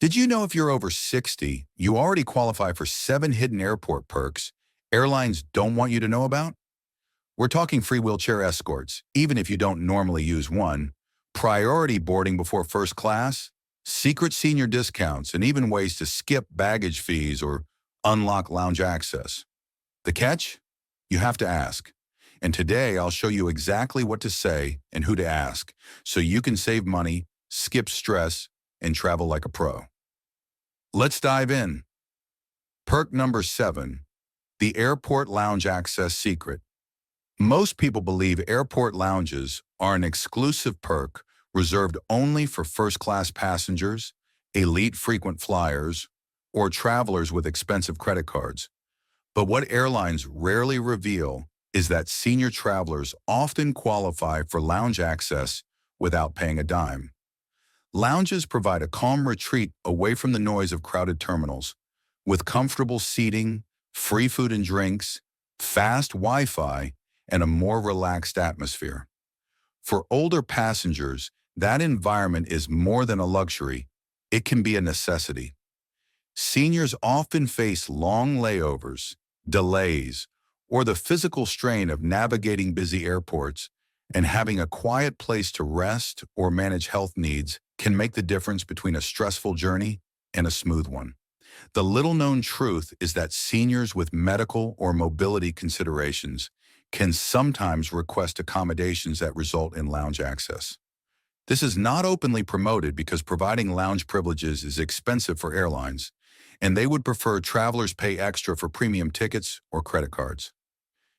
Did you know if you're over 60, you already qualify for 7 hidden airport perks airlines don't want you to know about? We're talking free wheelchair escorts, even if you don't normally use one, priority boarding before first class, secret senior discounts, and even ways to skip baggage fees or unlock lounge access. The catch? You have to ask. And today I'll show you exactly what to say and who to ask so you can save money, skip stress, and travel like a pro. Let's dive in. Perk number 7, the airport lounge access secret. Most people believe airport lounges are an exclusive perk reserved only for first-class passengers, elite frequent flyers, or travelers with expensive credit cards. But what airlines rarely reveal is that senior travelers often qualify for lounge access without paying a dime. Lounges provide a calm retreat away from the noise of crowded terminals, with comfortable seating, free food and drinks, fast Wi-Fi, and a more relaxed atmosphere. For older passengers, that environment is more than a luxury, it can be a necessity. Seniors often face long layovers, delays, or the physical strain of navigating busy airports, and having a quiet place to rest or manage health needs can make the difference between a stressful journey and a smooth one. The little-known truth is that seniors with medical or mobility considerations can sometimes request accommodations that result in lounge access. This is not openly promoted because providing lounge privileges is expensive for airlines, and they would prefer travelers pay extra for premium tickets or credit cards.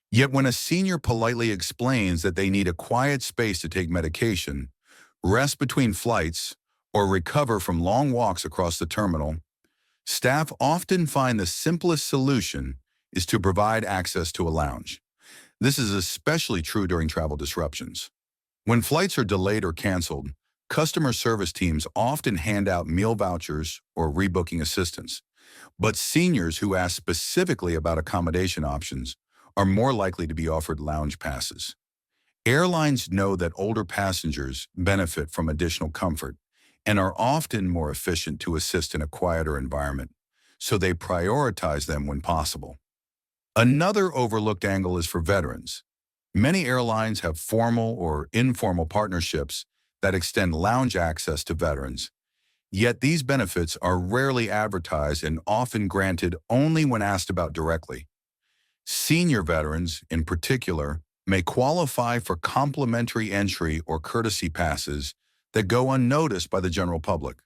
Yet when a senior politely explains that they need a quiet space to take medication, rest between flights, or recover from long walks across the terminal, staff often find the simplest solution is to provide access to a lounge. This is especially true during travel disruptions. When flights are delayed or canceled, customer service teams often hand out meal vouchers or rebooking assistance. But seniors who ask specifically about accommodation options are more likely to be offered lounge passes. Airlines know that older passengers benefit from additional comfort and are often more efficient to assist in a quieter environment, so they prioritize them when possible. Another overlooked angle is for veterans. Many airlines have formal or informal partnerships that extend lounge access to veterans, yet these benefits are rarely advertised and often granted only when asked about directly. Senior veterans, in particular, may qualify for complimentary entry or courtesy passes that go unnoticed by the general public.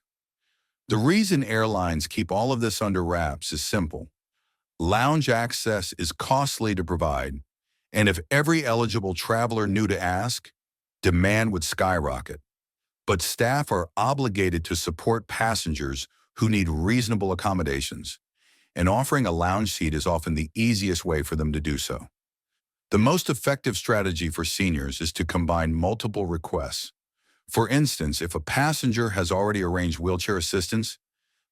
The reason airlines keep all of this under wraps is simple. Lounge access is costly to provide, and if every eligible traveler knew to ask, demand would skyrocket. But staff are obligated to support passengers who need reasonable accommodations, and offering a lounge seat is often the easiest way for them to do so. The most effective strategy for seniors is to combine multiple requests. For instance, if a passenger has already arranged wheelchair assistance,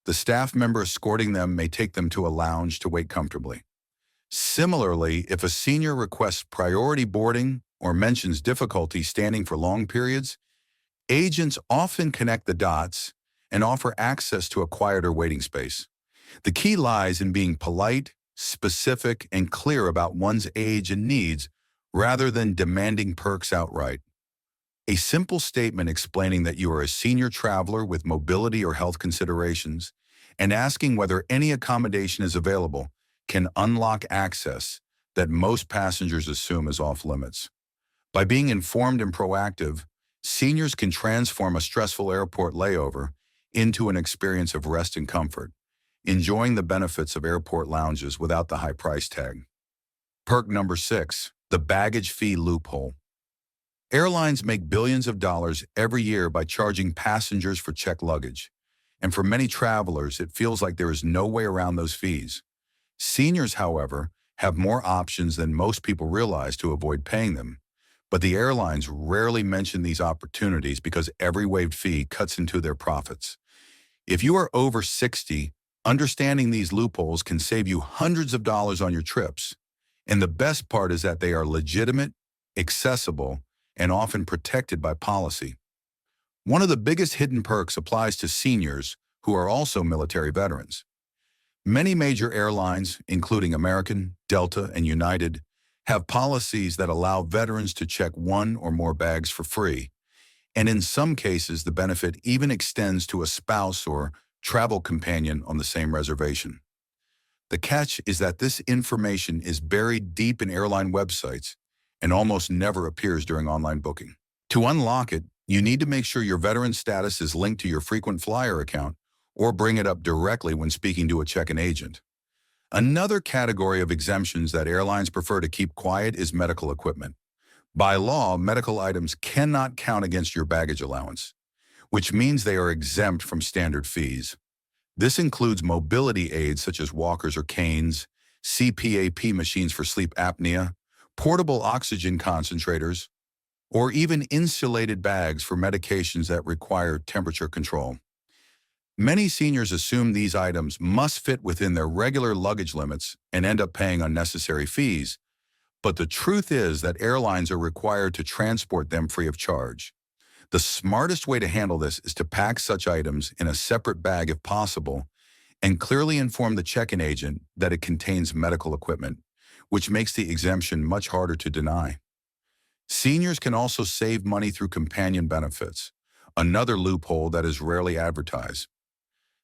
the staff member escorting them may take them to a lounge to wait comfortably. Similarly, if a senior requests priority boarding or mentions difficulty standing for long periods, agents often connect the dots and offer access to a quieter waiting space. The key lies in being polite, specific, and clear about one's age and needs rather than demanding perks outright. A simple statement explaining that you are a senior traveler with mobility or health considerations and asking whether any accommodation is available can unlock access that most passengers assume is off limits. By being informed and proactive, seniors can transform a stressful airport layover into an experience of rest and comfort, enjoying the benefits of airport lounges without the high price tag. Perk number 6, the baggage fee loophole. Airlines make billions of dollars every year by charging passengers for checked luggage, and for many travelers, it feels like there is no way around those fees. Seniors, however, have more options than most people realize to avoid paying them, but the airlines rarely mention these opportunities because every waived fee cuts into their profits. If you are over 60, understanding these loopholes can save you hundreds of dollars on your trips, and the best part is that they are legitimate, accessible, and often protected by policy. One of the biggest hidden perks applies to seniors who are also military veterans. Many major airlines, including American, Delta, and United, have policies that allow veterans to check one or more bags for free, and in some cases the benefit even extends to a spouse or travel companion on the same reservation. The catch is that this information is buried deep in airline websites and almost never appears during online booking. To unlock it, you need to make sure your veteran status is linked to your frequent flyer account or bring it up directly when speaking to a check-in agent. Another category of exemptions that airlines prefer to keep quiet is medical equipment. By law, medical items cannot count against your baggage allowance, which means they are exempt from standard fees. This includes mobility aids such as walkers or canes, CPAP machines for sleep apnea, portable oxygen concentrators, or even insulated bags for medications that require temperature control. Many seniors assume these items must fit within their regular luggage limits and end up paying unnecessary fees, but the truth is that airlines are required to transport them free of charge. The smartest way to handle this is to pack such items in a separate bag if possible and clearly inform the check-in agent that it contains medical equipment, which makes the exemption much harder to deny. Seniors can also save money through companion benefits, another loophole that is rarely advertised.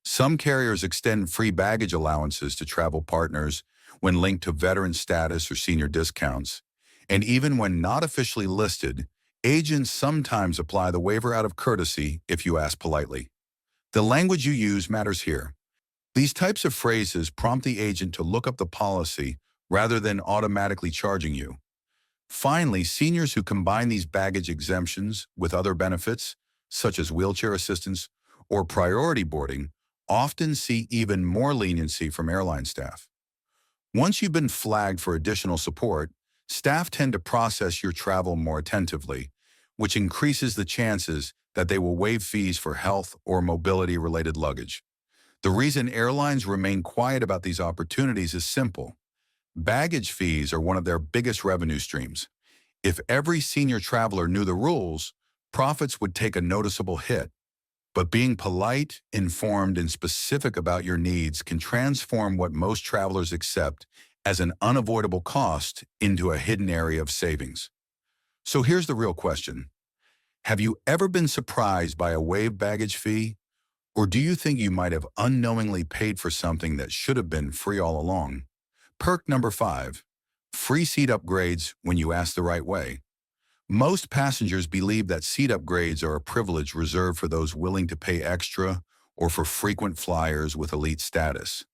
Some carriers extend free baggage allowances to travel partners when linked to veteran status or senior discounts, and even when not officially listed, agents sometimes apply the waiver out of courtesy if you ask politely. The language you use matters here. These types of phrases prompt the agent to look up the policy rather than automatically charging you. Finally, seniors who combine these baggage exemptions with other benefits, such as wheelchair assistance or priority boarding, often see even more leniency from airline staff. Once you've been flagged for additional support, staff tend to process your travel more attentively, which increases the chances that they will waive fees for health or mobility-related luggage. The reason airlines remain quiet about these opportunities is simple. Baggage fees are one of their biggest revenue streams. If every senior traveler knew the rules, profits would take a noticeable hit. But being polite, informed, and specific about your needs can transform what most travelers accept as an unavoidable cost into a hidden area of savings. So here's the real question. Have you ever been surprised by a waived baggage fee? Or do you think you might have unknowingly paid for something that should have been free all along? Perk number 5, free seat upgrades when you ask the right way. Most passengers believe that seat upgrades are a privilege reserved for those willing to pay extra or for frequent flyers with elite status.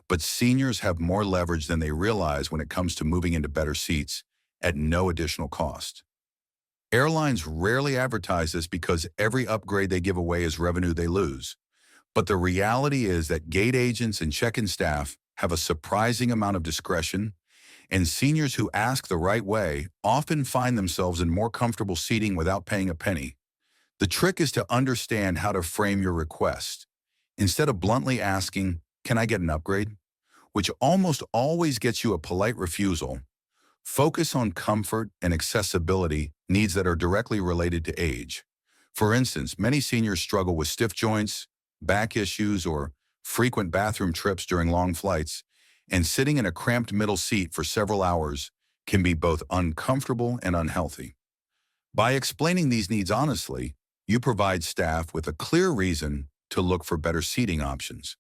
But seniors have more leverage than they realize when it comes to moving into better seats at no additional cost. Airlines rarely advertise this because every upgrade they give away is revenue they lose. But the reality is that gate agents and check-in staff have a surprising amount of discretion, and seniors who ask the right way often find themselves in more comfortable seating without paying a penny. The trick is to understand how to frame your request. Instead of bluntly asking, "Can I get an upgrade?" which almost always gets you a polite refusal, focus on comfort and accessibility needs that are directly related to age. For instance, many seniors struggle with stiff joints, back issues, or frequent bathroom trips during long flights, and sitting in a cramped middle seat for several hours can be both uncomfortable and unhealthy. By explaining these needs honestly, you provide staff with a clear reason to look for better seating options.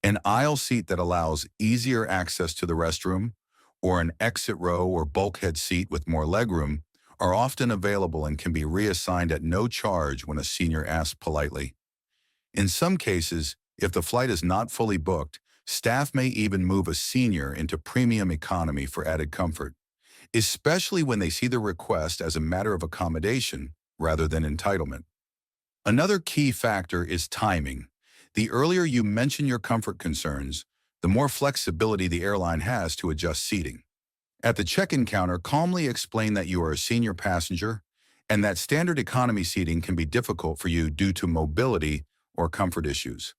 An aisle seat that allows easier access to the restroom, or an exit row or bulkhead seat with more legroom, are often available and can be reassigned at no charge when a senior asks politely. In some cases, if the flight is not fully booked, staff may even move a senior into premium economy for added comfort, especially when they see the request as a matter of accommodation rather than entitlement. Another key factor is timing. The earlier you mention your comfort concerns, the more flexibility the airline has to adjust seating. At the check-in counter, calmly explain that you are a senior passenger and that standard economy seating can be difficult for you due to mobility or comfort issues.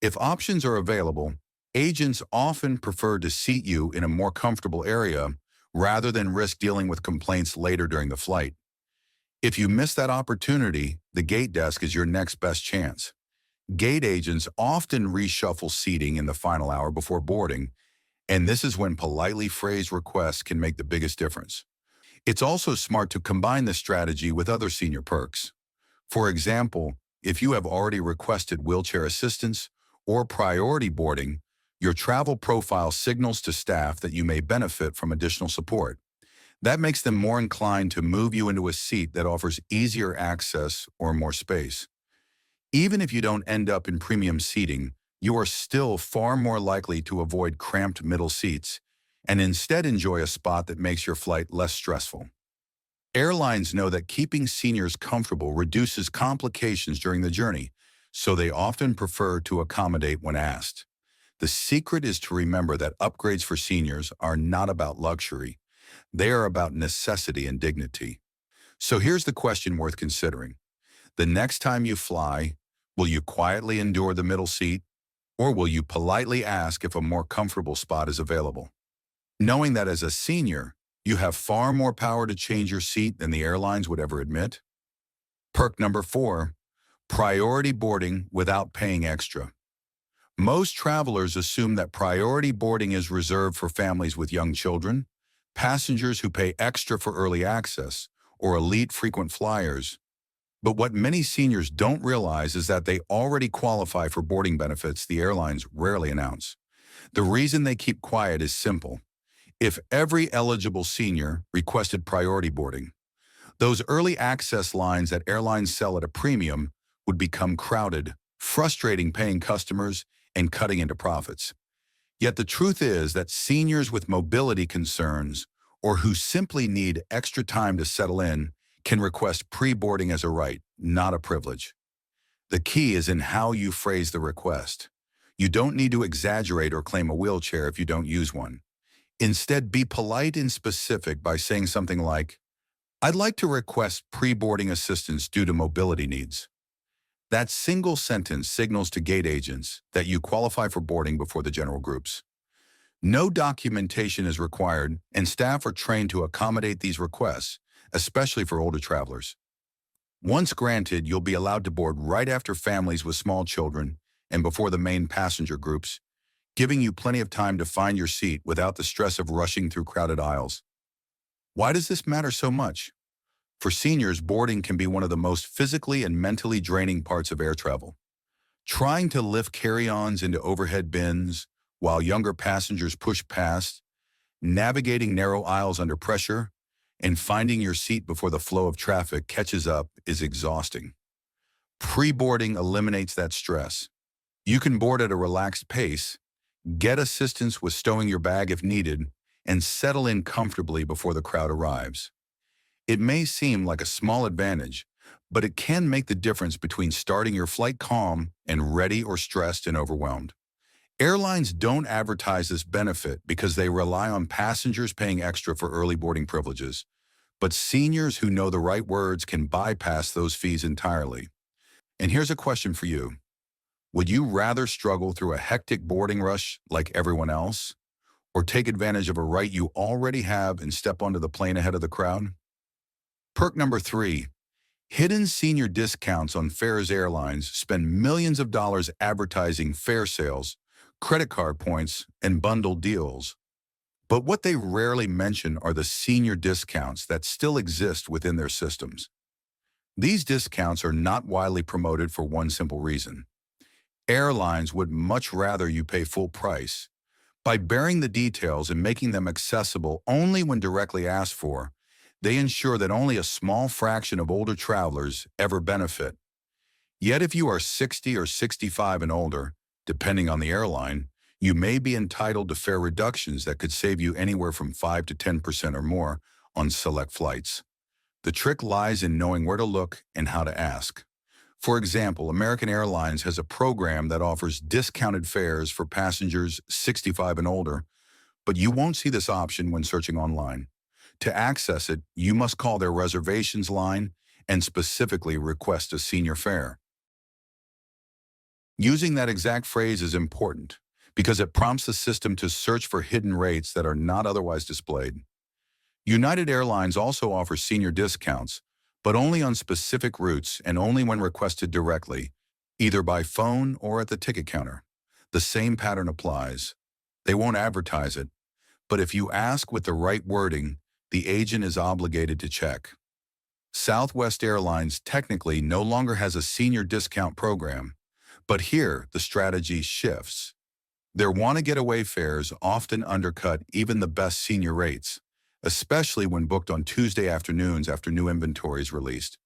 If options are available, agents often prefer to seat you in a more comfortable area rather than risk dealing with complaints later during the flight. If you miss that opportunity, the gate desk is your next best chance. Gate agents often reshuffle seating in the final hour before boarding, and this is when politely phrased requests can make the biggest difference. It's also smart to combine this strategy with other senior perks. For example, if you have already requested wheelchair assistance or priority boarding, your travel profile signals to staff that you may benefit from additional support. That makes them more inclined to move you into a seat that offers easier access or more space. Even if you don't end up in premium seating, you are still far more likely to avoid cramped middle seats and instead enjoy a spot that makes your flight less stressful. Airlines know that keeping seniors comfortable reduces complications during the journey, so they often prefer to accommodate when asked. The secret is to remember that upgrades for seniors are not about luxury. They are about necessity and dignity. So here's the question worth considering. The next time you fly, will you quietly endure the middle seat, or will you politely ask if a more comfortable spot is available? Knowing that as a senior, you have far more power to change your seat than the airlines would ever admit. Perk number 4, priority boarding without paying extra. Most travelers assume that priority boarding is reserved for families with young children, passengers who pay extra for early access, or elite frequent flyers. But what many seniors don't realize is that they already qualify for boarding benefits the airlines rarely announce. The reason they keep quiet is simple. If every eligible senior requested priority boarding, those early access lines that airlines sell at a premium would become crowded, frustrating paying customers and cutting into profits. Yet the truth is that seniors with mobility concerns or who simply need extra time to settle in can request pre-boarding as a right, not a privilege. The key is in how you phrase the request. You don't need to exaggerate or claim a wheelchair if you don't use one. Instead, be polite and specific by saying something like, "I'd like to request pre-boarding assistance due to mobility needs." That single sentence signals to gate agents that you qualify for boarding before the general groups. No documentation is required, and staff are trained to accommodate these requests, especially for older travelers. Once granted, you'll be allowed to board right after families with small children and before the main passenger groups, giving you plenty of time to find your seat without the stress of rushing through crowded aisles. Why does this matter so much? For seniors, boarding can be one of the most physically and mentally draining parts of air travel. Trying to lift carry-ons into overhead bins while younger passengers push past, navigating narrow aisles under pressure, and finding your seat before the flow of traffic catches up is exhausting. Pre-boarding eliminates that stress. You can board at a relaxed pace, get assistance with stowing your bag if needed, and settle in comfortably before the crowd arrives. It may seem like a small advantage, but it can make the difference between starting your flight calm and ready or stressed and overwhelmed. Airlines don't advertise this benefit because they rely on passengers paying extra for early boarding privileges, but seniors who know the right words can bypass those fees entirely. And here's a question for you. Would you rather struggle through a hectic boarding rush like everyone else, or take advantage of a right you already have and step onto the plane ahead of the crowd? Perk number 3, hidden senior discounts on fares. Airlines spend millions of dollars advertising fare sales, credit card points, and bundled deals. But what they rarely mention are the senior discounts that still exist within their systems. These discounts are not widely promoted for one simple reason. Airlines would much rather you pay full price. By bearing the details and making them accessible only when directly asked for, they ensure that only a small fraction of older travelers ever benefit. Yet if you are 60 or 65 and older, depending on the airline, you may be entitled to fare reductions that could save you anywhere from 5 to 10% or more on select flights. The trick lies in knowing where to look and how to ask. For example, American Airlines has a program that offers discounted fares for passengers 65 and older, but you won't see this option when searching online. To access it, you must call their reservations line and specifically request a senior fare. Using that exact phrase is important because it prompts the system to search for hidden rates that are not otherwise displayed. United Airlines also offers senior discounts, but only on specific routes and only when requested directly, either by phone or at the ticket counter. The same pattern applies. They won't advertise it, but if you ask with the right wording, the agent is obligated to check. Southwest Airlines technically no longer has a senior discount program, but here the strategy shifts. Their want-to-get-away fares often undercut even the best senior rates, especially when booked on Tuesday afternoons after new inventory is released.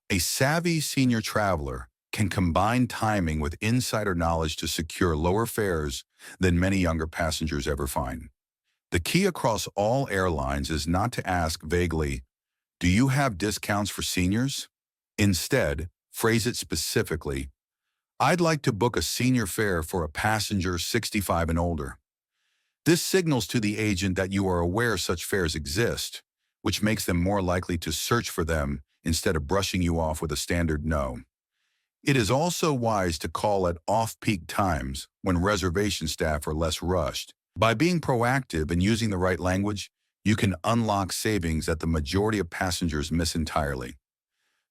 A savvy senior traveler can combine timing with insider knowledge to secure lower fares than many younger passengers ever find. The key across all airlines is not to ask vaguely, "Do you have discounts for seniors?" Instead, phrase it specifically, "I'd like to book a senior fare for a passenger 65 and older." This signals to the agent that you are aware such fares exist, which makes them more likely to search for them instead of brushing you off with a standard no. It is also wise to call at off-peak times when reservation staff are less rushed. By being proactive and using the right language, you can unlock savings that the majority of passengers miss entirely.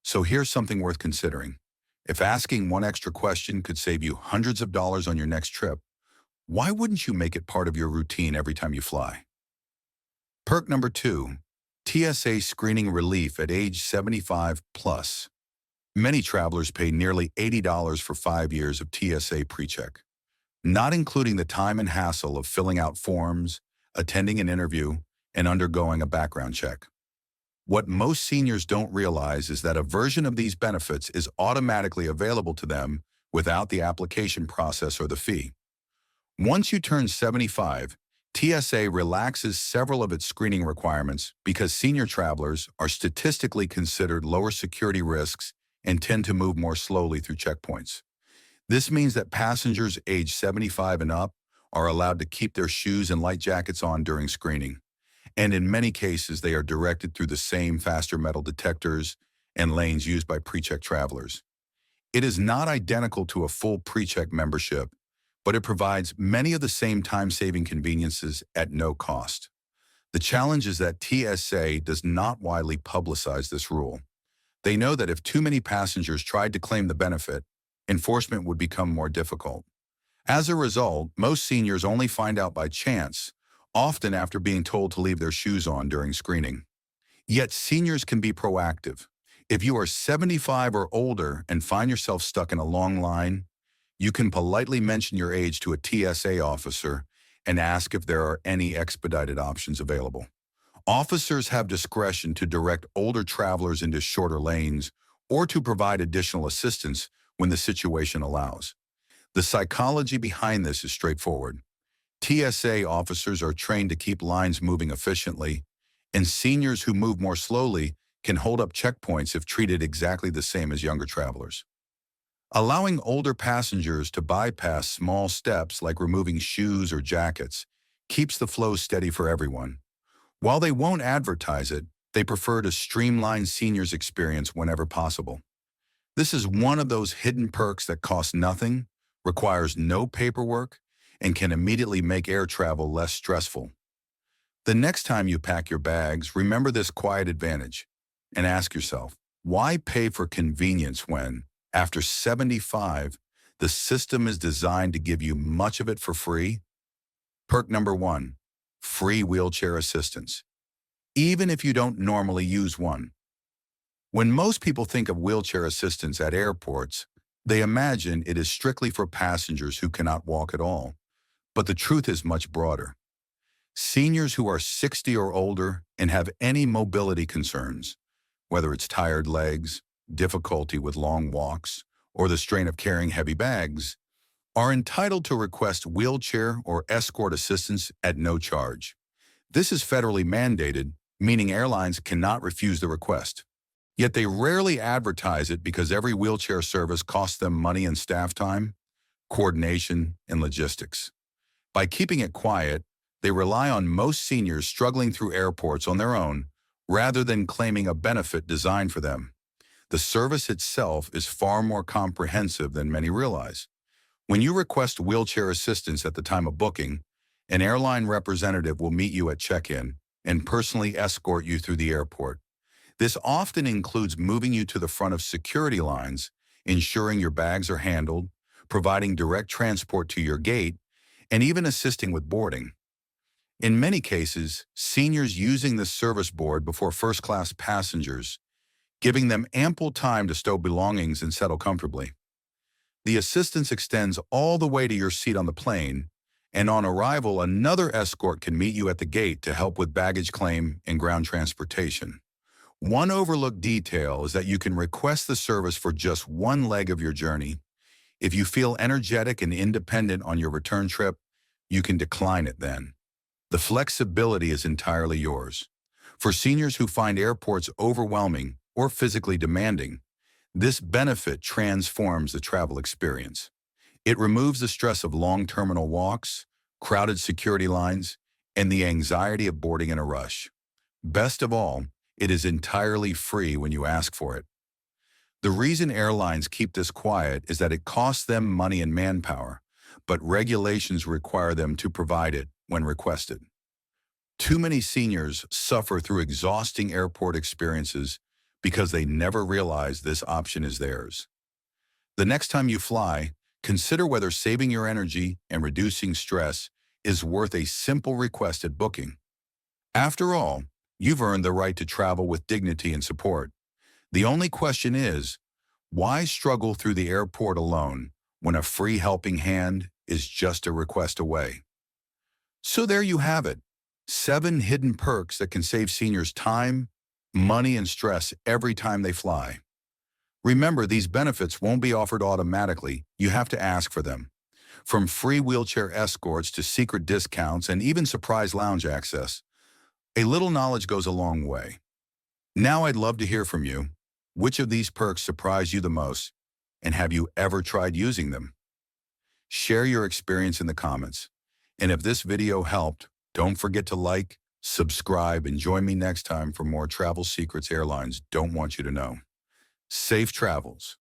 So here's something worth considering. If asking one extra question could save you hundreds of dollars on your next trip, why wouldn't you make it part of your routine every time you fly? Perk number 2, TSA screening relief at age 75 plus. Many travelers pay nearly $80 for 5 years of TSA PreCheck, not including the time and hassle of filling out forms, attending an interview, and undergoing a background check. What most seniors don't realize is that a version of these benefits is automatically available to them without the application process or the fee. Once you turn 75, TSA relaxes several of its screening requirements because senior travelers are statistically considered lower security risks and tend to move more slowly through checkpoints. This means that passengers age 75 and up are allowed to keep their shoes and light jackets on during screening. And in many cases, they are directed through the same faster metal detectors and lanes used by PreCheck travelers. It is not identical to a full PreCheck membership, but it provides many of the same time-saving conveniences at no cost. The challenge is that TSA does not widely publicize this rule. They know that if too many passengers tried to claim the benefit, enforcement would become more difficult. As a result, most seniors only find out by chance, often after being told to leave their shoes on during screening. Yet seniors can be proactive. If you are 75 or older and find yourself stuck in a long line, you can politely mention your age to a TSA officer and ask if there are any expedited options available. Officers have discretion to direct older travelers into shorter lanes or to provide additional assistance when the situation allows. The psychology behind this is straightforward. TSA officers are trained to keep lines moving efficiently, and seniors who move more slowly can hold up checkpoints if treated exactly the same as younger travelers. Allowing older passengers to bypass small steps like removing shoes or jackets keeps the flow steady for everyone. While they won't advertise it, they prefer to streamline seniors' experience whenever possible. This is one of those hidden perks that costs nothing, requires no paperwork, and can immediately make air travel less stressful. The next time you pack your bags, remember this quiet advantage and ask yourself, why pay for convenience when, after 75, the system is designed to give you much of it for free? Perk number 1, free wheelchair assistance, even if you don't normally use one. When most people think of wheelchair assistance at airports, they imagine it is strictly for passengers who cannot walk at all. But the truth is much broader. Seniors who are 60 or older and have any mobility concerns, whether it's tired legs, difficulty with long walks, or the strain of carrying heavy bags, are entitled to request wheelchair or escort assistance at no charge. This is federally mandated, meaning airlines cannot refuse the request. Yet they rarely advertise it because every wheelchair service costs them money and staff time, coordination, and logistics. By keeping it quiet, they rely on most seniors struggling through airports on their own rather than claiming a benefit designed for them. The service itself is far more comprehensive than many realize. When you request wheelchair assistance at the time of booking, an airline representative will meet you at check-in and personally escort you through the airport. This often includes moving you to the front of security lines ensuring your bags are handled, providing direct transport to your gate, and even assisting with boarding. In many cases, seniors using this service board before first-class passengers, giving them ample time to stow belongings and settle comfortably. The assistance extends all the way to your seat on the plane, and on arrival, another escort can meet you at the gate to help with baggage claim and ground transportation. One overlooked detail is that you can request the service for just one leg of your journey. If you feel energetic and independent on your return trip, you can decline it then. The flexibility is entirely yours. For seniors who find airports overwhelming or physically demanding, this benefit transforms the travel experience. It removes the stress of long terminal walks, crowded security lines, and the anxiety of boarding in a rush. Best of all, it is entirely free when you ask for it. The reason airlines keep this quiet is that it costs them money and manpower, but regulations require them to provide it when requested. Too many seniors suffer through exhausting airport experiences because they never realize this option is theirs. The next time you fly, consider whether saving your energy and reducing stress is worth a simple requested booking. After all, you've earned the right to travel with dignity and support. The only question is, why struggle through the airport alone when a free helping hand is just a request away? So there you have it, 7 hidden perks that can save seniors time, money, and stress every time they fly. Remember, these benefits won't be offered automatically. You have to ask for them. From free wheelchair escorts to secret discounts and even surprise lounge access, a little knowledge goes a long way. Now I'd love to hear from you. Which of these perks surprised you the most, and have you ever tried using them? Share your experience in the comments. And if this video helped, don't forget to like, subscribe, and join me next time for more travel secrets airlines don't want you to know. Safe travels.